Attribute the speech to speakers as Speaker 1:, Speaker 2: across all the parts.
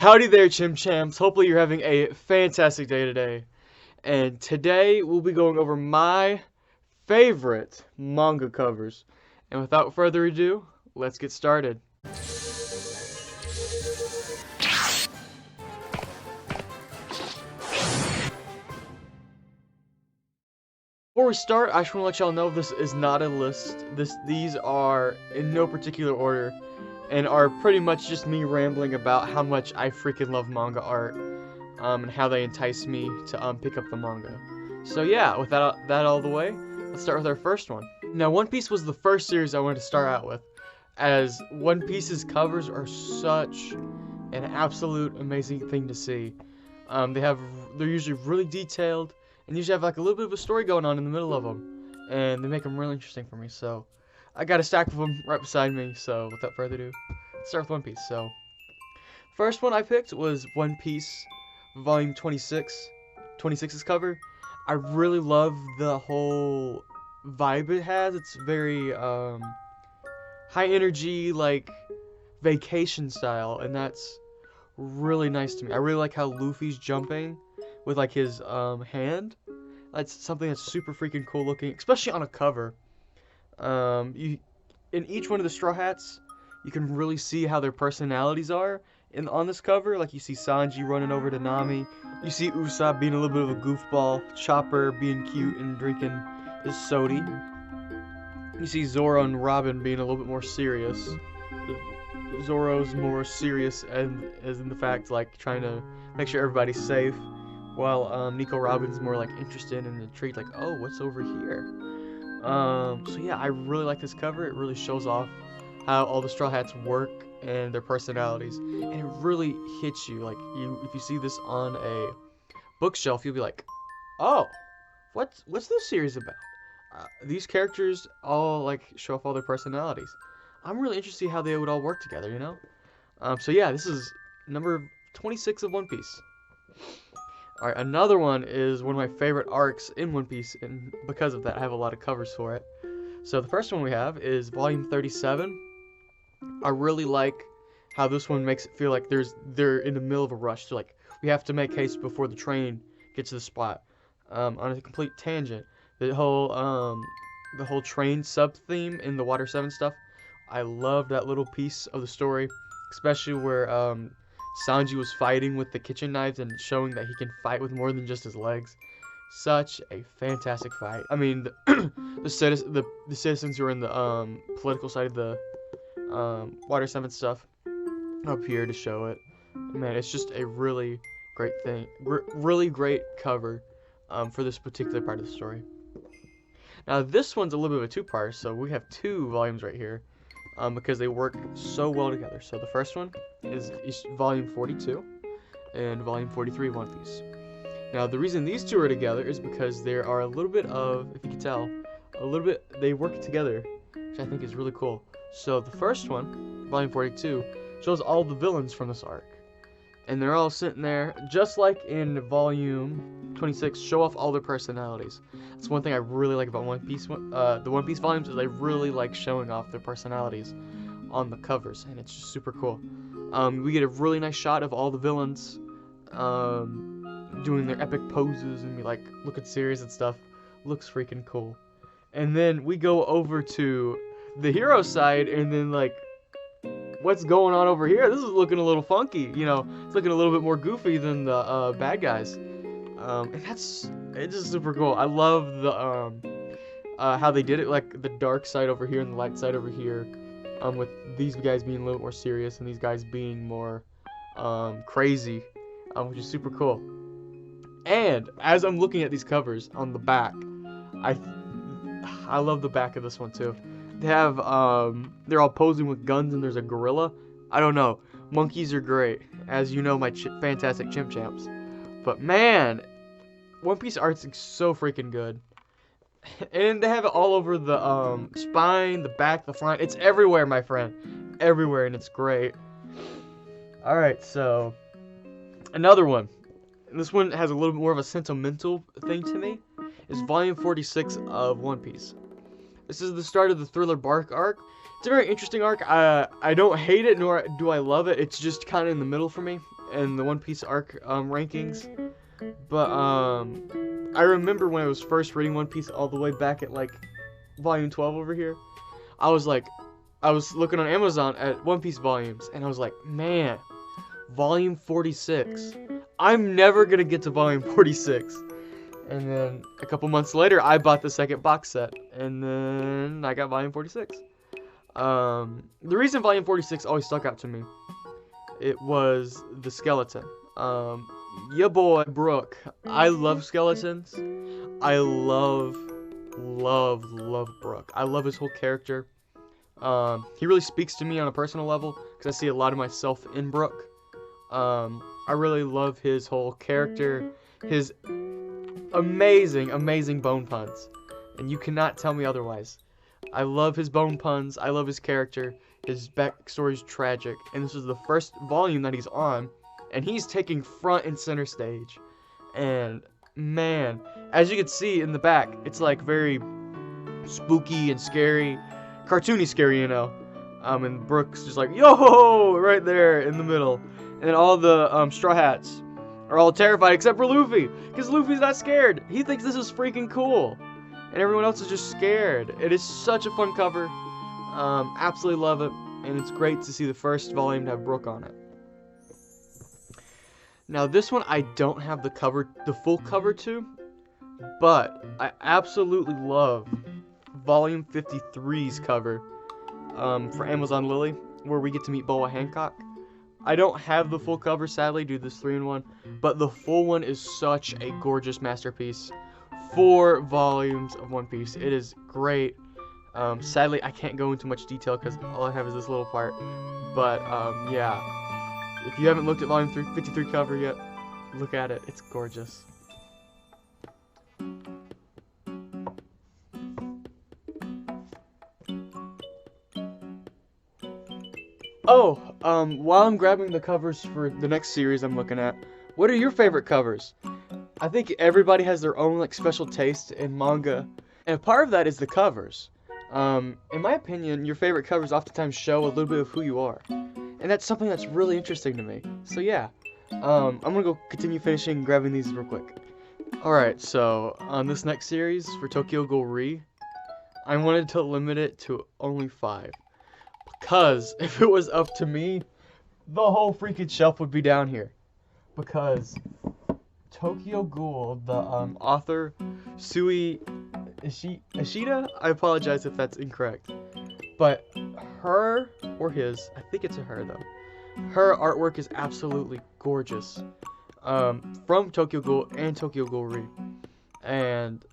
Speaker 1: Howdy there, Chim Champs. Hopefully you're having a fantastic day today. And today we'll be going over my favorite manga covers. And without further ado, let's get started. Before we start, I just want to let y'all know this is not a list. These are in no particular order and are pretty much just me rambling about how much I freaking love manga art and how they entice me to pick up the manga. So yeah, with that out of the way, let's start with our first one. Now, One Piece was the first series I wanted to start out with, as One Piece's covers are such an absolute amazing thing to see. They're usually really detailed, and usually have like a little bit of a story going on in the middle of them, and they make them really interesting for me. So I got a stack of them right beside me. So without further ado, let's start with One Piece. So first one I picked was One Piece Volume 26. 26's cover. I really love the whole vibe it has. It's very high energy, like vacation style, and that's really nice to me. I really like how Luffy's jumping with like his hand. That's something that's super freaking cool looking, especially on a cover. In each one of the Straw Hats, you can really see how their personalities are on this cover. Like you see Sanji running over to Nami, you see Usopp being a little bit of a goofball, Chopper being cute and drinking his sody. You see Zoro and Robin being a little bit more serious. Zoro's more serious and as in the fact like trying to make sure everybody's safe, while Nico Robin's more like interested and intrigued, like, oh, what's over here? So yeah, I really like this cover. It really shows off how all the Straw Hats work and their personalities, and it really hits you. Like, if you see this on a bookshelf, you'll be like, oh, what's this series about? These characters all like show off all their personalities. I'm really interested to see how they would all work together, you know? So yeah, this is number 26 of One Piece. Alright, another one is one of my favorite arcs in One Piece, and because of that, I have a lot of covers for it. So the first one we have is Volume 37. I really like how this one makes it feel like they're in the middle of a rush. So like, we have to make haste before the train gets to the spot. On a complete tangent, the whole train sub-theme in the Water 7 stuff, I love that little piece of the story, especially where Sanji was fighting with the kitchen knives and showing that he can fight with more than just his legs. Such a fantastic fight. I mean, the citizens who are in the political side of the Water 7 stuff up here to show it. Man, it's just a really great thing. Really great cover for this particular part of the story. Now, this one's a little bit of a two-part, so we have two volumes right here. Because they work so well together. So the first one is Volume 42 and Volume 43 of One Piece. Now the reason these two are together is because there are a little bit of, if you can tell, they work together, which I think is really cool. So the first one, Volume 42, shows all the villains from this arc. And they're all sitting there, just like in Volume 26, show off all their personalities. That's one thing I really like about One Piece. The One Piece volumes is I really like showing off their personalities on the covers, and it's just super cool. We get a really nice shot of all the villains doing their epic poses and be like looking serious and stuff. Looks freaking cool. And then we go over to the hero side, and then like, what's going on over here? This is looking a little funky, you know. It's looking a little bit more goofy than the bad guys, and it's just super cool. I love the how they did it, like the dark side over here and the light side over here, with these guys being a little more serious and these guys being more crazy, which is super cool. And as I'm looking at these covers on the back, I love the back of this one too. They have, they're all posing with guns and there's a gorilla. I don't know. Monkeys are great. As you know, my fantastic Chimp Champs. But man, One Piece art's so freaking good. And they have it all over the spine, the back, the front. It's everywhere, my friend. Everywhere, and it's great. Alright, so another one. This one has a little bit more of a sentimental thing to me. Is Volume 46 of One Piece. This is the start of the Thriller Bark arc. It's a very interesting arc. I don't hate it, nor do I love it. It's just kind of in the middle for me. in the One Piece arc rankings, but I remember when I was first reading One Piece all the way back at like volume 12 over here. I was looking on Amazon at One Piece volumes, and I was like, man, volume 46. I'm never gonna get to volume 46. And then a couple months later, I bought the second box set, and then I got volume 46. The reason volume 46 always stuck out to me, it was the skeleton. Ya boy, Brook. I love skeletons. I love Brook. I love his whole character. He really speaks to me on a personal level, because I see a lot of myself in Brook. I really love his whole character, his amazing bone puns, and you cannot tell me otherwise. I love his bone puns, I love his character, his backstory is tragic, and this is the first volume that he's on, and he's taking front and center stage. And man, as you can see in the back, it's like very spooky and scary, cartoony scary, you know. And Brook's just like, yo, right there in the middle. And all the Straw Hats are all terrified except for Luffy, because Luffy's not scared. He thinks this is freaking cool, and everyone else is just scared. It is such a fun cover. Absolutely love it, and it's great to see the first volume to have Brook on it. Now this one I don't have the full cover to, but I absolutely love volume 53's cover for Amazon Lily, where we get to meet Boa Hancock. I don't have the full cover, sadly, due to this 3-in-1, but the full one is such a gorgeous masterpiece. 4 volumes of One Piece. It is great. Sadly, I can't go into much detail because all I have is this little part. But, yeah. If you haven't looked at volume 53 cover yet, look at it. It's gorgeous. Oh, while I'm grabbing the covers for the next series I'm looking at, what are your favorite covers? I think everybody has their own like special taste in manga, and part of that is the covers. In my opinion, your favorite covers oftentimes show a little bit of who you are, and that's something that's really interesting to me. So yeah, I'm gonna go continue finishing grabbing these real quick. Alright, so on this next series for Tokyo Ghoul, I wanted to limit it to only 5. Because if it was up to me, the whole freaking shelf would be down here. Because Tokyo Ghoul, the author, Sui Ishida, I apologize if that's incorrect. But her, or his, I think it's a her though, her artwork is absolutely gorgeous. From Tokyo Ghoul and Tokyo Ghoul. And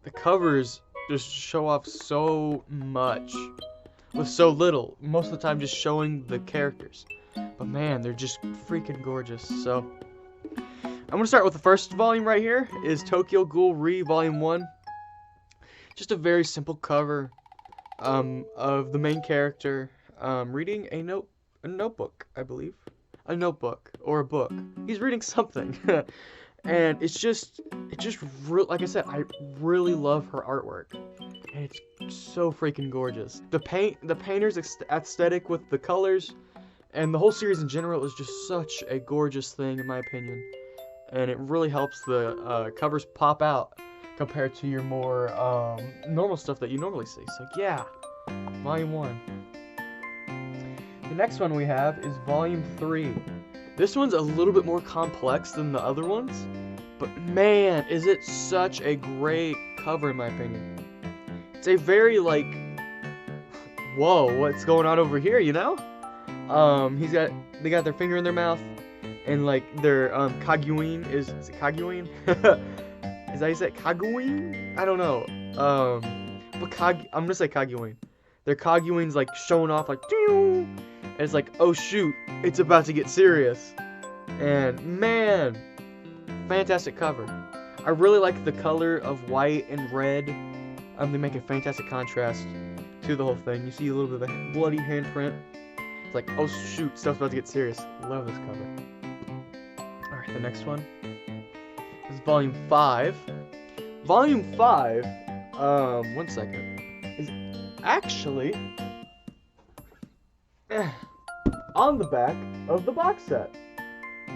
Speaker 1: the covers just show off so much with so little, most of the time just showing the characters. But man, they're just freaking gorgeous. So I'm gonna start with the first volume right here, is Tokyo Ghoul Volume 1. Just a very simple cover of the main character reading a notebook, I believe. A notebook or a book. He's reading something. And it's just like I said, I really love her artwork. And it's so freaking gorgeous. The painter's aesthetic with the colors, and the whole series in general is just such a gorgeous thing in my opinion. And it really helps the covers pop out compared to your more normal stuff that you normally see. So yeah, Volume 1. The next one we have is Volume 3. This one's a little bit more complex than the other ones, but man, is it such a great cover in my opinion. It's a very like, whoa, what's going on over here, you know? They got their finger in their mouth, and like their Kaguin is it Kaguin? Is that how you say it? Kaguin? I don't know. But I'm gonna say Kaguin. Their Kaguin's like showing off like, and it's like, oh shoot, it's about to get serious. And man, fantastic cover. I really like the color of white and red. They make a fantastic contrast to the whole thing. You see a little bit of a bloody handprint. It's like, oh shoot, stuff's about to get serious. Love this cover. Alright, the next one is Volume 5. Volume 5, one second, is actually on the back of the box set.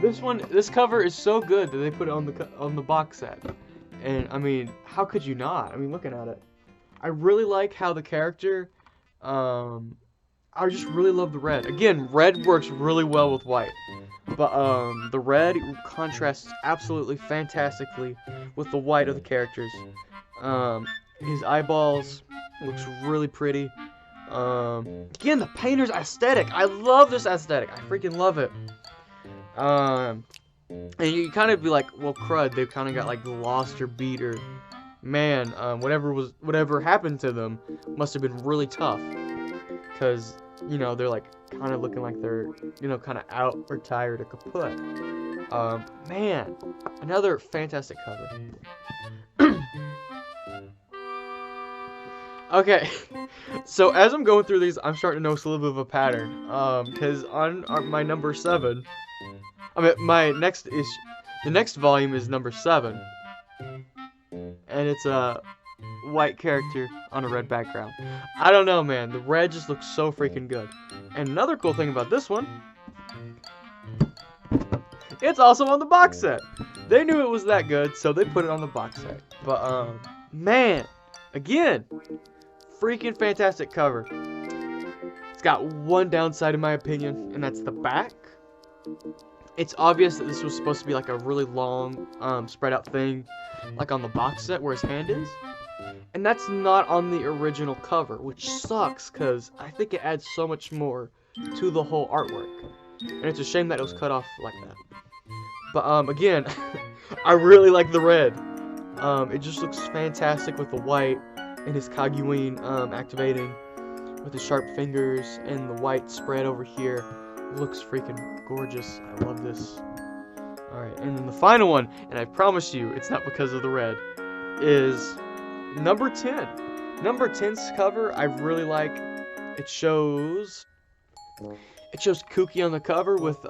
Speaker 1: This cover is so good that they put it on the box set. And I mean, how could you not? I mean, looking at it, I really like how the character, I just really love the red. Again, red works really well with white. But the red contrasts absolutely fantastically with the white of the characters. His eyeballs looks really pretty. Again, the painter's aesthetic. I love this aesthetic. I freaking love it. And you kind of be like, well, crud. They've kind of got like lost or beat or man. Whatever happened to them must have been really tough. Cause you know they're like kind of looking like they're kind of out or tired or kaput. Man, another fantastic cover. Okay, so as I'm going through these, I'm starting to notice a little bit of a pattern. Because on my number 7, I mean the next volume is number 7, and it's a white character on a red background. I don't know, man. The red just looks so freaking good. And another cool thing about this one, it's also on the box set. They knew it was that good, so they put it on the box set. But man, again, freaking fantastic cover. It's got one downside in my opinion, and that's the back. It's obvious that this was supposed to be like a really long, spread out thing, like on the box set where his hand is. And that's not on the original cover, which sucks, because I think it adds so much more to the whole artwork. And it's a shame that it was cut off like that. But, again, I really like the red. It just looks fantastic with the white and his Kaguin activating with his sharp fingers and the white spread over here. Looks freaking gorgeous. I love this. Alright, and then the final one, and I promise you it's not because of the red, is number 10. Number 10's cover I really like. It shows Kuki on the cover with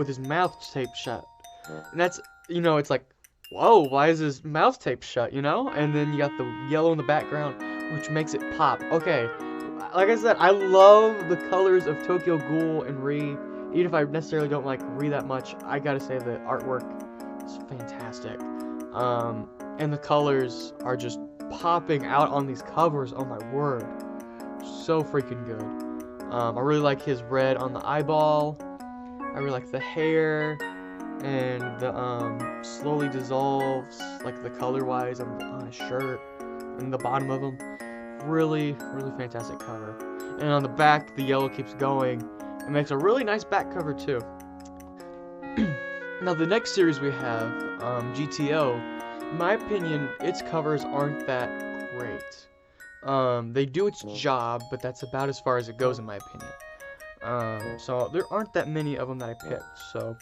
Speaker 1: his mouth taped shut. And that's, it's like, whoa, why is his mouth taped shut, And then you got the yellow in the background, which makes it pop. Okay, like I said, I love the colors of Tokyo Ghoul and Ri. Even if I necessarily don't like Ri that much, I gotta say the artwork is fantastic. And the colors are just popping out on these covers, oh my word. So freaking good. I really like his red on the eyeball. I really like the hair. And the slowly dissolves, like the color-wise on his shirt and the bottom of him. Really, really fantastic cover. And on the back, the yellow keeps going. It makes a really nice back cover too. Now the next series we have, GTO, in my opinion, its covers aren't that great. They do its job, but that's about as far as it goes in my opinion. So there aren't that many of them that I picked, so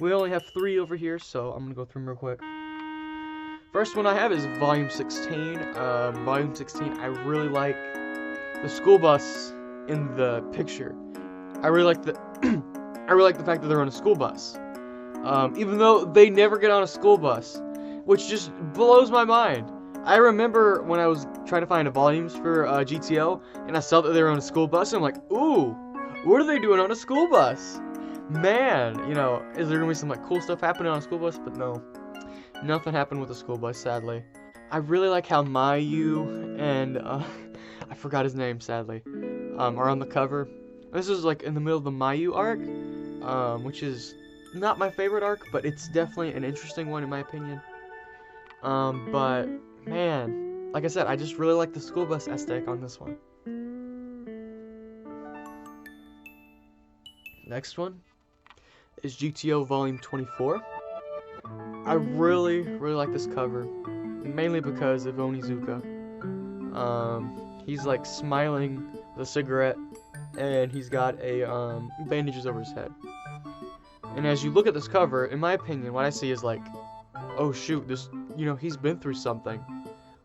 Speaker 1: we only have 3 over here, so I'm gonna go through them real quick. First one I have is Volume 16. Volume 16, I really like the school bus in the picture. I really like the fact that they're on a school bus. Even though they never get on a school bus, which just blows my mind. I remember when I was trying to find volumes for GTO, and I saw that they were on a school bus, and I'm like, ooh, what are they doing on a school bus? Man, is there gonna be some like cool stuff happening on a school bus? But no, nothing happened with the school bus, sadly. I really like how Mayu and I forgot his name, sadly, are on the cover. This is like in the middle of the Mayu arc, which is not my favorite arc, but it's definitely an interesting one in my opinion. But man, like I said, I just really like the school bus aesthetic on this one. Next one is GTO Volume 24. I really, really like this cover, mainly because of Onizuka. He's like smiling with a cigarette, and he's got a bandages over his head. And as you look at this cover, in my opinion, what I see is like, oh shoot, this, he's been through something,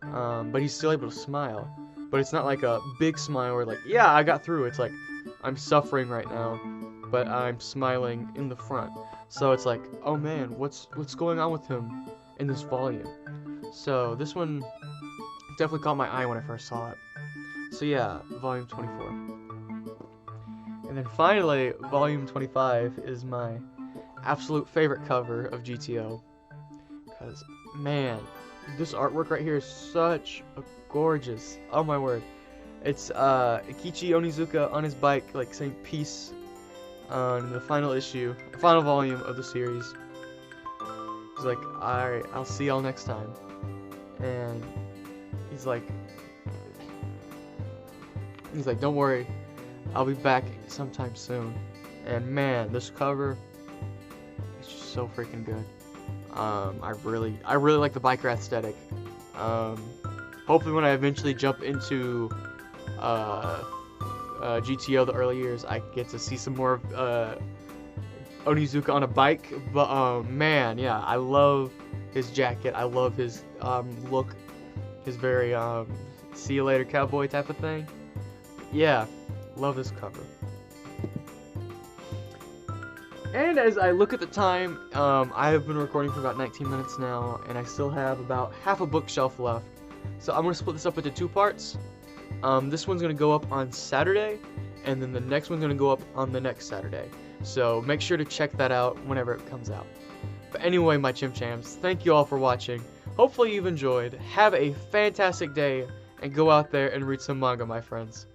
Speaker 1: but he's still able to smile. But it's not like a big smile where like, yeah, I got through. It's like, I'm suffering right now, but I'm smiling in the front. So it's like, oh man, what's going on with him in this volume? So this one definitely caught my eye when I first saw it. So yeah, Volume 24. And then finally, volume 25 is my absolute favorite cover of GTO. Because, man, this artwork right here is such a gorgeous, oh my word. It's Ikichi Onizuka on his bike, like saying peace on the final issue, final volume of the series. He's like, alright, I'll see y'all next time. And he's like, don't worry, I'll be back sometime soon. And man, this cover is just so freaking good. I really like the biker aesthetic. Hopefully when I eventually jump into GTO the early years, I get to see some more of Onizuka on a bike. But man, yeah, I love his jacket. I love his look, his very see you later cowboy type of thing. Yeah, love this cover. And as I look at the time, I have been recording for about 19 minutes now, and I still have about half a bookshelf left. So I'm going to split this up into 2 parts. This one's going to go up on Saturday, and then the next one's going to go up on the next Saturday. So make sure to check that out whenever it comes out. But anyway, my Chim Chams, thank you all for watching. Hopefully you've enjoyed. Have a fantastic day, and go out there and read some manga, my friends.